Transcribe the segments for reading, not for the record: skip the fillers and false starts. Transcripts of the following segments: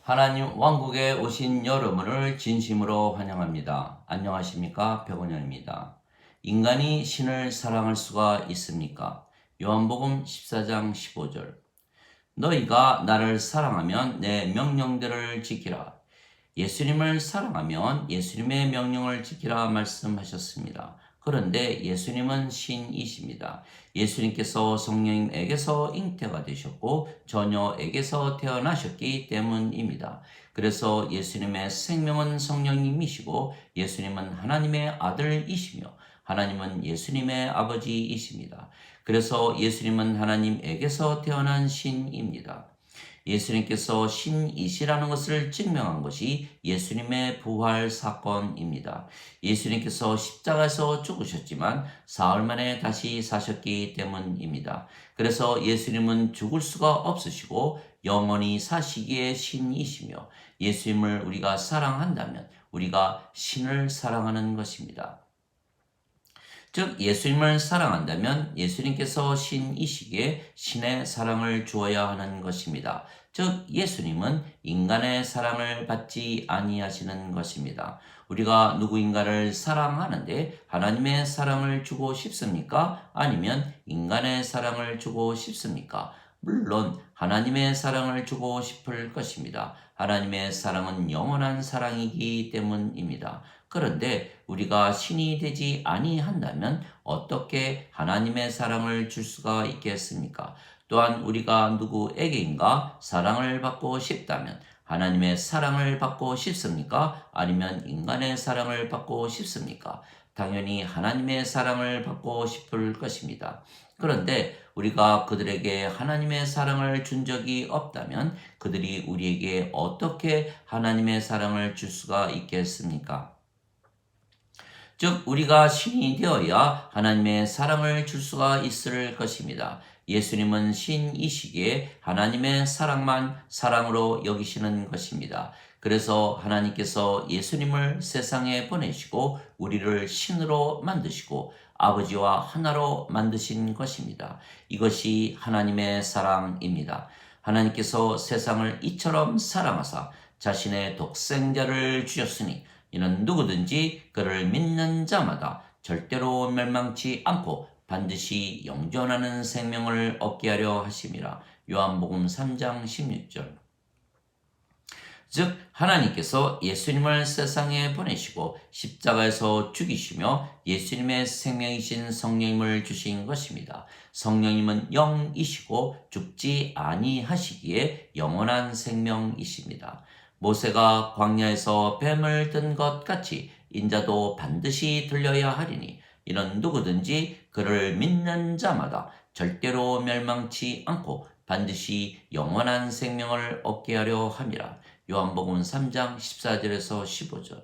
하나님 왕국에 오신 여러분을 진심으로 환영합니다. 안녕하십니까? 백원현입니다. 인간이 신을 사랑할 수가 있습니까? 요한복음 14장 15절. 너희가 나를 사랑하면 내 명령들을 지키라. 예수님을 사랑하면 예수님의 명령을 지키라 말씀하셨습니다. 그런데 예수님은 신이십니다. 예수님께서 성령님에게서 잉태가 되셨고 처녀에게서 태어나셨기 때문입니다. 그래서 예수님의 생명은 성령님이시고 예수님은 하나님의 아들이시며 하나님은 예수님의 아버지이십니다. 그래서 예수님은 하나님에게서 태어난 신입니다. 예수님께서 신이시라는 것을 증명한 것이 예수님의 부활 사건입니다. 예수님께서 십자가에서 죽으셨지만 사흘 만에 다시 사셨기 때문입니다. 그래서 예수님은 죽을 수가 없으시고 영원히 사시기에 신이시며 예수님을 우리가 사랑한다면 우리가 신을 사랑하는 것입니다. 즉 예수님을 사랑한다면 예수님께서 신이시기에 신의 사랑을 주어야 하는 것입니다. 즉 예수님은 인간의 사랑을 받지 아니하시는 것입니다. 우리가 누구인가를 사랑하는데 하나님의 사랑을 주고 싶습니까? 아니면 인간의 사랑을 주고 싶습니까? 물론 하나님의 사랑을 주고 싶을 것입니다. 하나님의 사랑은 영원한 사랑이기 때문입니다. 그런데 우리가 신이 되지 아니한다면 어떻게 하나님의 사랑을 줄 수가 있겠습니까? 또한 우리가 누구에게인가 사랑을 받고 싶다면 하나님의 사랑을 받고 싶습니까? 아니면 인간의 사랑을 받고 싶습니까? 당연히 하나님의 사랑을 받고 싶을 것입니다. 그런데 우리가 그들에게 하나님의 사랑을 준 적이 없다면 그들이 우리에게 어떻게 하나님의 사랑을 줄 수가 있겠습니까? 즉 우리가 신이 되어야 하나님의 사랑을 줄 수가 있을 것입니다. 예수님은 신이시기에 하나님의 사랑만 사랑으로 여기시는 것입니다. 그래서 하나님께서 예수님을 세상에 보내시고 우리를 신으로 만드시고 아버지와 하나로 만드신 것입니다. 이것이 하나님의 사랑입니다. 하나님께서 세상을 이처럼 사랑하사 자신의 독생자를 주셨으니 이는 누구든지 그를 믿는 자마다 절대로 멸망치 않고 반드시 영존하는 생명을 얻게 하려 하심이라. 요한복음 3장 16절. 즉 하나님께서 예수님을 세상에 보내시고 십자가에서 죽이시며 예수님의 생명이신 성령님을 주신 것입니다. 성령님은 영이시고 죽지 아니하시기에 영원한 생명이십니다. 모세가 광야에서 뱀을 든 것 같이 인자도 반드시 들려야 하리니 이는 누구든지 그를 믿는 자마다 절대로 멸망치 않고 반드시 영원한 생명을 얻게 하려 함이라. 요한복음 3장 14절에서 15절.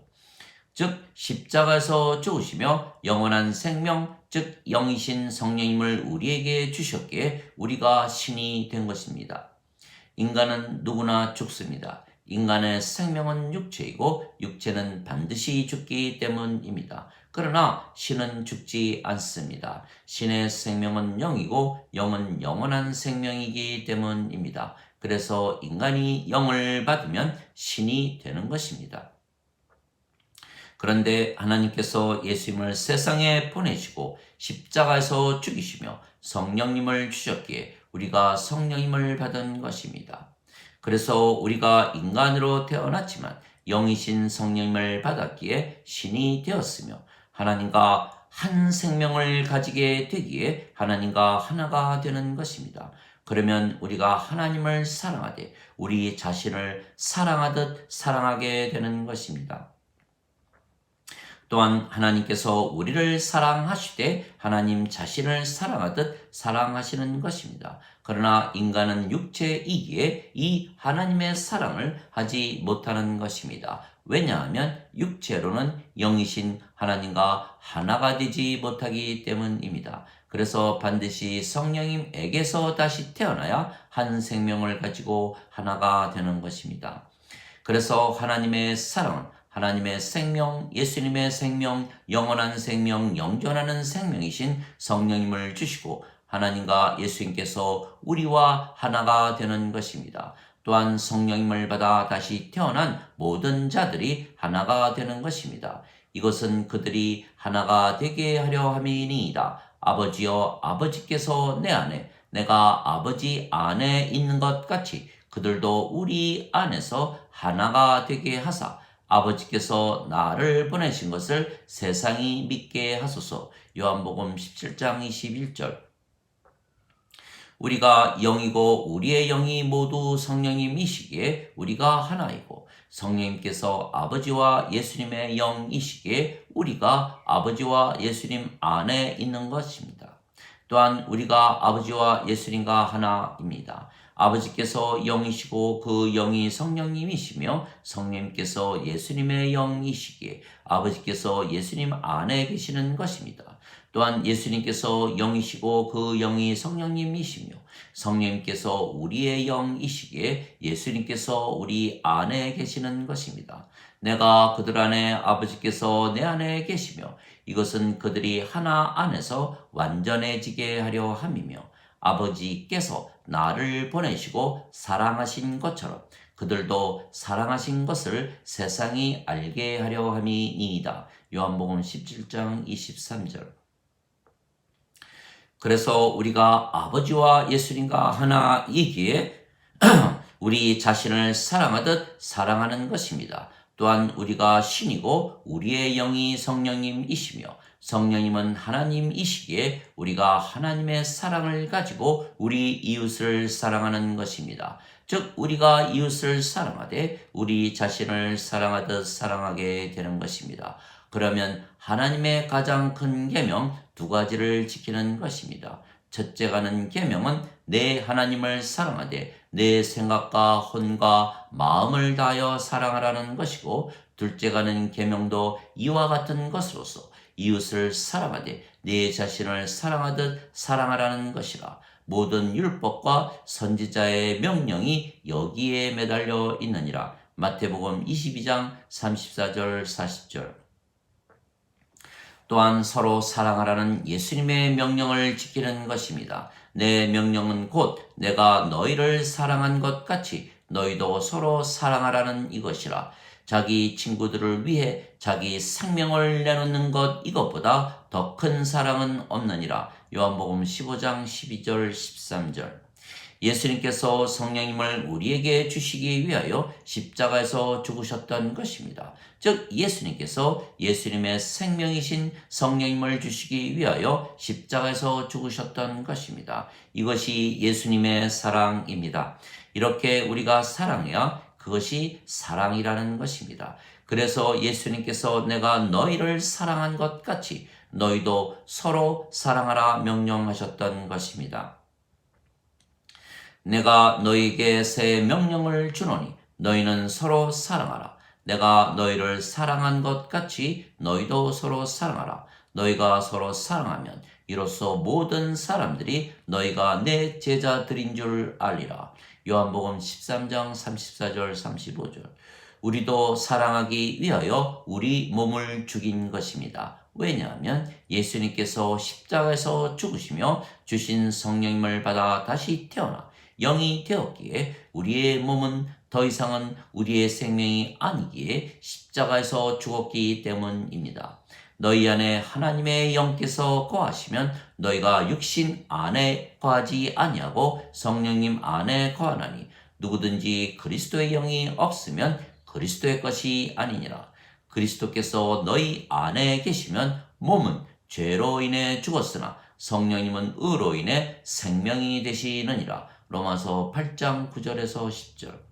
즉 십자가에서 죽으시며 영원한 생명 즉 영이신 성령님을 우리에게 주셨기에 우리가 신이 된 것입니다. 인간은 누구나 죽습니다. 인간의 생명은 육체이고 육체는 반드시 죽기 때문입니다. 그러나 신은 죽지 않습니다. 신의 생명은 영이고 영은 영원한 생명이기 때문입니다. 그래서 인간이 영을 받으면 신이 되는 것입니다. 그런데 하나님께서 예수님을 세상에 보내시고 십자가에서 죽이시며 성령님을 주셨기에 우리가 성령님을 받은 것입니다. 그래서 우리가 인간으로 태어났지만 영이신 성령님을 받았기에 신이 되었으며 하나님과 한 생명을 가지게 되기에 하나님과 하나가 되는 것입니다. 그러면 우리가 하나님을 사랑하되 우리 자신을 사랑하듯 사랑하게 되는 것입니다. 또한 하나님께서 우리를 사랑하시되 하나님 자신을 사랑하듯 사랑하시는 것입니다. 그러나 인간은 육체이기에 이 하나님의 사랑을 하지 못하는 것입니다. 왜냐하면 육체로는 영이신 하나님과 하나가 되지 못하기 때문입니다. 그래서 반드시 성령님에게서 다시 태어나야 한 생명을 가지고 하나가 되는 것입니다. 그래서 하나님의 사랑은 하나님의 생명, 예수님의 생명, 영원한 생명, 영존하는 생명이신 성령님을 주시고 하나님과 예수님께서 우리와 하나가 되는 것입니다. 또한 성령님을 받아 다시 태어난 모든 자들이 하나가 되는 것입니다. 이것은 그들이 하나가 되게 하려 함이니이다. 아버지여, 아버지께서 내 안에, 내가 아버지 안에 있는 것 같이 그들도 우리 안에서 하나가 되게 하사 아버지께서 나를 보내신 것을 세상이 믿게 하소서. 요한복음 17장 21절. 우리가 영이고 우리의 영이 모두 성령님이시기에 우리가 하나이고, 성령님께서 아버지와 예수님의 영이시기에 우리가 아버지와 예수님 안에 있는 것입니다. 또한 우리가 아버지와 예수님과 하나입니다. 아버지께서 영이시고 그 영이 성령님이시며, 성령님께서 예수님의 영이시기에 아버지께서 예수님 안에 계시는 것입니다. 또한 예수님께서 영이시고 그 영이 성령님이시며, 성령님께서 우리의 영이시기에 예수님께서 우리 안에 계시는 것입니다. 내가 그들 안에, 아버지께서 내 안에 계시며, 이것은 그들이 하나 안에서 완전해지게 하려 함이며, 아버지께서 나를 보내시고 사랑하신 것처럼 그들도 사랑하신 것을 세상이 알게 하려 함이니이다. 요한복음 17장 23절. 그래서 우리가 아버지와 예수님과 하나이기에 우리 자신을 사랑하듯 사랑하는 것입니다. 또한 우리가 신이고 우리의 영이 성령님이시며, 성령님은 하나님이시기에 우리가 하나님의 사랑을 가지고 우리 이웃을 사랑하는 것입니다. 즉 우리가 이웃을 사랑하되 우리 자신을 사랑하듯 사랑하게 되는 것입니다. 그러면 하나님의 가장 큰 계명 두 가지를 지키는 것입니다. 첫째가는 계명은 내 하나님을 사랑하되 내 생각과 혼과 마음을 다하여 사랑하라는 것이고, 둘째가는 계명도 이와 같은 것으로서 이웃을 사랑하되 내 자신을 사랑하듯 사랑하라는 것이라. 모든 율법과 선지자의 명령이 여기에 매달려 있느니라. 마태복음 22장 34절 40절. 또한 서로 사랑하라는 예수님의 명령을 지키는 것입니다. 내 명령은 곧 내가 너희를 사랑한 것 같이 너희도 서로 사랑하라는 이것이라. 자기 친구들을 위해 자기 생명을 내놓는 것, 이것보다 더 큰 사랑은 없느니라. 요한복음 15장 12절 13절. 예수님께서 성령님을 우리에게 주시기 위하여 십자가에서 죽으셨던 것입니다. 즉 예수님께서 예수님의 생명이신 성령님을 주시기 위하여 십자가에서 죽으셨던 것입니다. 이것이 예수님의 사랑입니다. 이렇게 우리가 사랑해야 그것이 사랑이라는 것입니다. 그래서 예수님께서 내가 너희를 사랑한 것 같이 너희도 서로 사랑하라 명령하셨던 것입니다. 내가 너희에게 새 명령을 주노니 너희는 서로 사랑하라. 내가 너희를 사랑한 것 같이 너희도 서로 사랑하라. 너희가 서로 사랑하면 이로써 모든 사람들이 너희가 내 제자들인 줄 알리라. 요한복음 13장 34절 35절. 우리도 사랑하기 위하여 우리 몸을 죽인 것입니다. 왜냐하면 예수님께서 십자가에서 죽으시며 주신 성령님을 받아 다시 태어나 영이 되었기에 우리의 몸은 더 이상은 우리의 생명이 아니기에 십자가에서 죽었기 때문입니다. 너희 안에 하나님의 영께서 거하시면 너희가 육신 안에 거하지 아니하고 성령님 안에 거하나니, 누구든지 그리스도의 영이 없으면 그리스도의 것이 아니니라. 그리스도께서 너희 안에 계시면 몸은 죄로 인해 죽었으나 성령님은 의로 인해 생명이 되시느니라. 로마서 8장 9절에서 10절.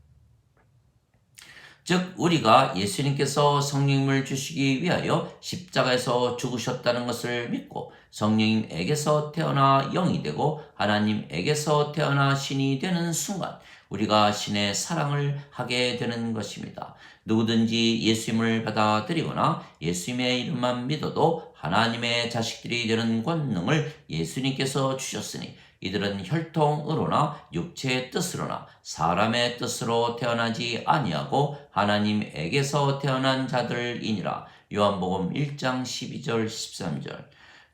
즉 우리가 예수님께서 성령님을 주시기 위하여 십자가에서 죽으셨다는 것을 믿고 성령님에게서 태어나 영이 되고 하나님에게서 태어나 신이 되는 순간 우리가 신의 사랑을 하게 되는 것입니다. 누구든지 예수님을 받아들이거나 예수님의 이름만 믿어도 하나님의 자식들이 되는 권능을 예수님께서 주셨으니, 이들은 혈통으로나 육체의 뜻으로나 사람의 뜻으로 태어나지 아니하고 하나님에게서 태어난 자들이니라. 요한복음 1장 12절 13절.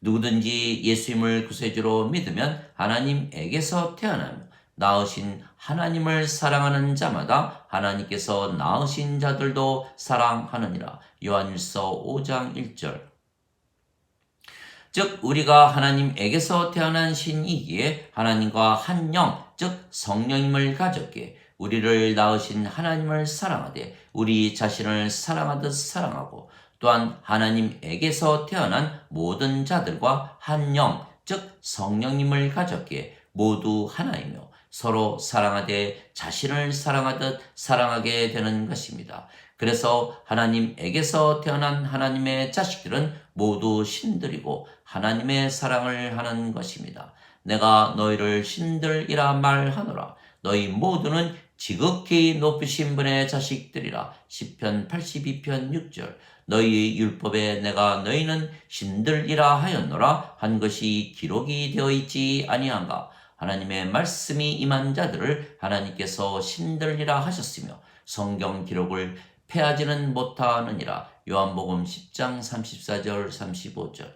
누구든지 예수님을 구세주로 믿으면 하나님에게서 태어나며 낳으신 하나님을 사랑하는 자마다 하나님께서 낳으신 자들도 사랑하느니라. 요한일서 5장 1절. 즉 우리가 하나님에게서 태어난 신이기에 하나님과 한 영, 즉 성령님을 가졌기에 우리를 낳으신 하나님을 사랑하되 우리 자신을 사랑하듯 사랑하고, 또한 하나님에게서 태어난 모든 자들과 한 영, 즉 성령님을 가졌기에 모두 하나이며 서로 사랑하되 자신을 사랑하듯 사랑하게 되는 것입니다. 그래서 하나님에게서 태어난 하나님의 자식들은 모두 신들이고 하나님의 사랑을 하는 것입니다. 내가 너희를 신들이라 말하노라. 너희 모두는 지극히 높으신 분의 자식들이라. 시편 82편 6절. 너희 율법에 내가 너희는 신들이라 하였노라 한 것이 기록이 되어 있지 아니한가. 하나님의 말씀이 임한 자들을 하나님께서 신들이라 하셨으며 성경 기록을 패하지는 못하느니라. 요한복음 10장 34절 35절.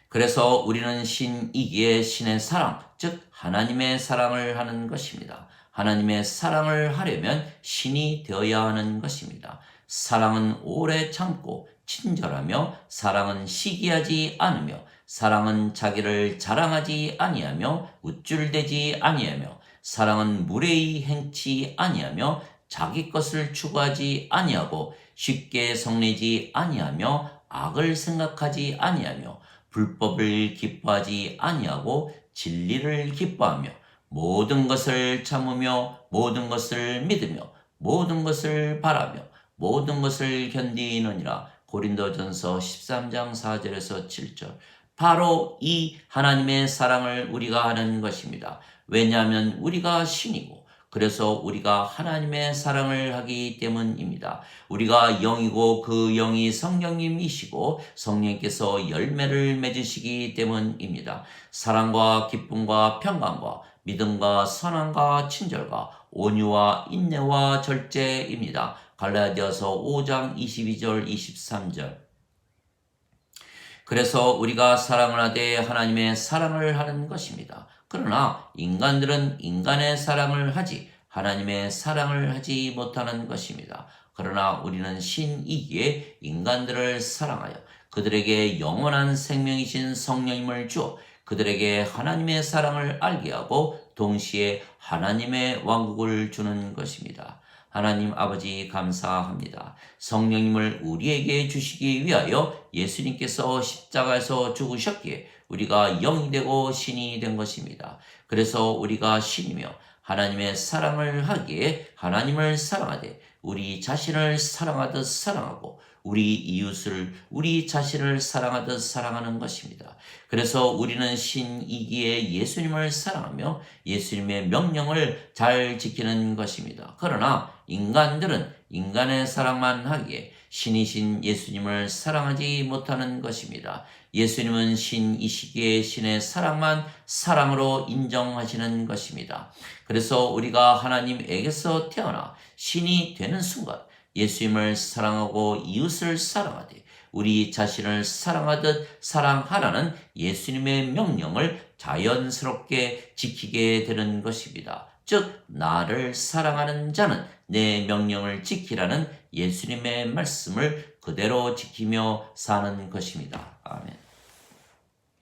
그래서 우리는 신이기에 신의 사랑, 즉 하나님의 사랑을 하는 것입니다. 하나님의 사랑을 하려면 신이 되어야 하는 것입니다. 사랑은 오래 참고 친절하며, 사랑은 시기하지 않으며, 사랑은 자기를 자랑하지 아니하며 우쭐대지 아니하며, 사랑은 무례히 행치 아니하며 자기 것을 추구하지 아니하고 쉽게 성내지 아니하며 악을 생각하지 아니하며 불법을 기뻐하지 아니하고 진리를 기뻐하며 모든 것을 참으며 모든 것을 믿으며 모든 것을 바라며 모든 것을 견디느니라. 고린도전서 13장 4절에서 7절. 바로 이 하나님의 사랑을 우리가 하는 것입니다. 왜냐하면 우리가 신이고 그래서 우리가 하나님의 사랑을 하기 때문입니다. 우리가 영이고 그 영이 성령님이시고 성령께서 열매를 맺으시기 때문입니다. 사랑과 기쁨과 평강과 믿음과 선함과 친절과 온유와 인내와 절제입니다. 갈라디아서 5장 22절 23절. 그래서 우리가 사랑을 하되 하나님의 사랑을 하는 것입니다. 그러나 인간들은 인간의 사랑을 하지 하나님의 사랑을 하지 못하는 것입니다. 그러나 우리는 신이기에 인간들을 사랑하여 그들에게 영원한 생명이신 성령님을 주어 그들에게 하나님의 사랑을 알게 하고 동시에 하나님의 왕국을 주는 것입니다. 하나님 아버지 감사합니다. 성령님을 우리에게 주시기 위하여 예수님께서 십자가에서 죽으셨기에 우리가 영이 되고 신이 된 것입니다. 그래서 우리가 신이며 하나님의 사랑을 하기에 하나님을 사랑하되 우리 자신을 사랑하듯 사랑하고 우리 이웃을 우리 자신을 사랑하듯 사랑하는 것입니다. 그래서 우리는 신이기에 예수님을 사랑하며 예수님의 명령을 잘 지키는 것입니다. 그러나 인간들은 인간의 사랑만 하기에 신이신 예수님을 사랑하지 못하는 것입니다. 예수님은 신이시기에 신의 사랑만 사랑으로 인정하시는 것입니다. 그래서 우리가 하나님에게서 태어나 신이 되는 순간 예수님을 사랑하고 이웃을 사랑하되 우리 자신을 사랑하듯 사랑하라는 예수님의 명령을 자연스럽게 지키게 되는 것입니다. 즉 나를 사랑하는 자는 내 명령을 지키라는 예수님의 말씀을 그대로 지키며 사는 것입니다. 아멘.